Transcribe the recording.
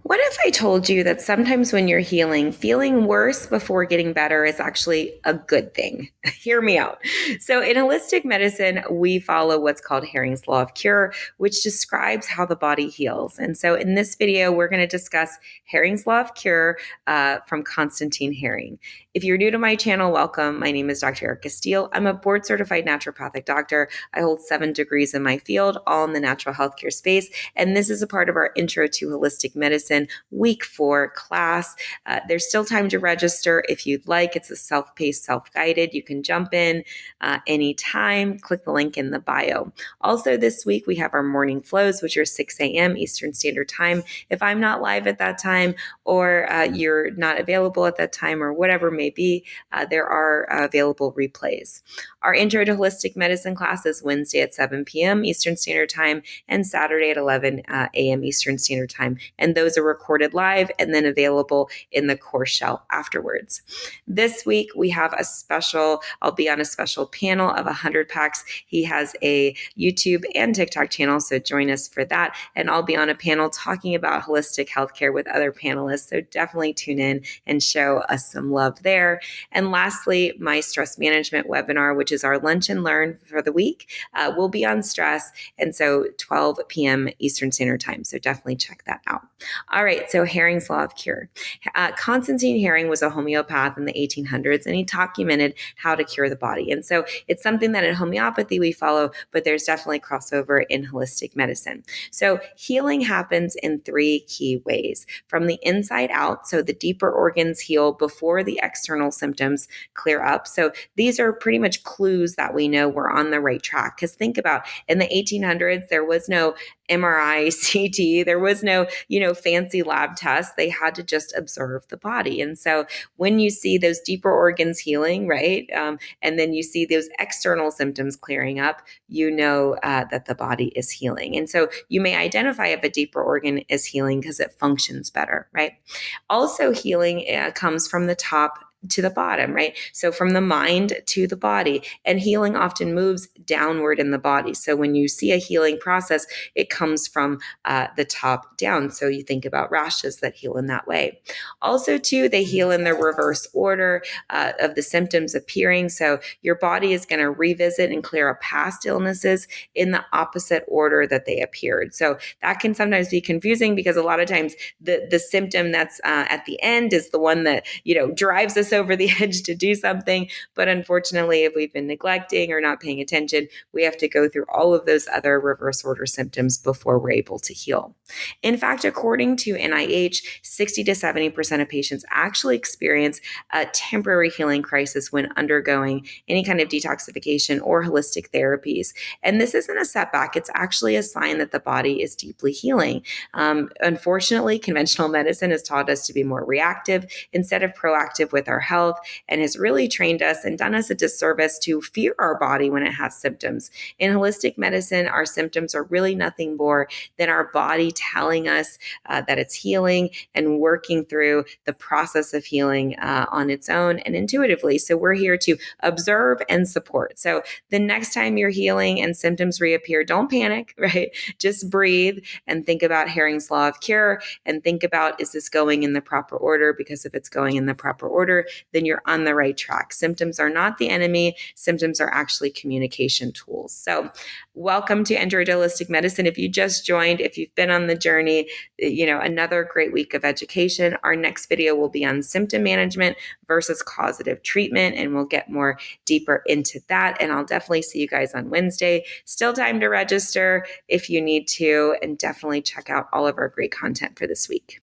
What if I told you that sometimes when you're healing, feeling worse before getting better is actually a good thing? Hear me out. So, in holistic medicine, we follow what's called Herring's Law of Cure, which describes how the body heals. And so, in this video, we're going to discuss Herring's Law of Cure from Constantine Herring. If you're new to my channel, welcome. My name is Dr. Erica Steele. I'm a board certified naturopathic doctor. I hold 7 degrees in my field, all in the natural healthcare space. And this is a part of our Intro to Holistic Medicine week 4 class. There's still time to register if you'd like. It's a self-paced, self-guided. You can jump in anytime. Click the link in the bio. Also this week, we have our morning flows, which are 6 a.m. Eastern Standard Time. If I'm not live at that time or you're not available at that time or whatever may be, there are available replays. Our Intro to Holistic Medicine class is Wednesday at 7 p.m. Eastern Standard Time and Saturday at 11 a.m. Eastern Standard Time. And those are recorded live and then available in the course shell afterwards. This week, we have I'll be on a special panel of 100 packs. He has a YouTube and TikTok channel, so join us for that. And I'll be on a panel talking about holistic healthcare with other panelists, so definitely tune in and show us some love there. And lastly, my stress management webinar, which is our lunch and learn for the week, will be on stress. And so 12 p.m. Eastern Standard Time. So definitely check that out. All right. So Herring's Law of Cure. Constantine Herring was a homeopath in the 1800s, and he documented how to cure the body. And so it's something that in homeopathy we follow, but there's definitely crossover in holistic medicine. So healing happens in 3 key ways: from the inside out. So the deeper organs heal before the external symptoms clear up. So these are pretty much clues that we know we're on the right track. Because think about, in the 1800s, there was no MRI, CT, there was no, fancy lab tests. They had to just observe the body. And so when you see those deeper organs healing, right, and then you see those external symptoms clearing up, you know that the body is healing. And so you may identify if a deeper organ is healing because it functions better, right? Also, healing comes from the top to the bottom, right? So from the mind to the body, and healing often moves downward in the body. So when you see a healing process, it comes from the top down. So you think about rashes that heal in that way. Also, too, they heal in the reverse order of the symptoms appearing. So your body is going to revisit and clear up past illnesses in the opposite order that they appeared. So that can sometimes be confusing because a lot of times the symptom that's at the end is the one that, drives us over the edge to do something. But unfortunately, if we've been neglecting or not paying attention, we have to go through all of those other reverse order symptoms before we're able to heal. In fact, according to NIH, 60 to 70% of patients actually experience a temporary healing crisis when undergoing any kind of detoxification or holistic therapies. And this isn't a setback. It's actually a sign that the body is deeply healing. Unfortunately, conventional medicine has taught us to be more reactive instead of proactive with our health, and has really trained us and done us a disservice to fear our body when it has symptoms. In holistic medicine, our symptoms are really nothing more than our body telling us that it's healing and working through the process of healing on its own and intuitively. So we're here to observe and support. So the next time you're healing and symptoms reappear, don't panic, right? Just breathe and think about Herring's Law of Cure and think about, is this going in the proper order? Because if it's going in the proper order, then you're on the right track. Symptoms are not the enemy. Symptoms are actually communication tools. So welcome to Intro to Holistic Medicine. If you just joined, if you've been on the journey, another great week of education. Our next video will be on symptom management versus causative treatment, and we'll get more deeper into that. And I'll definitely see you guys on Wednesday. Still time to register if you need to, and definitely check out all of our great content for this week.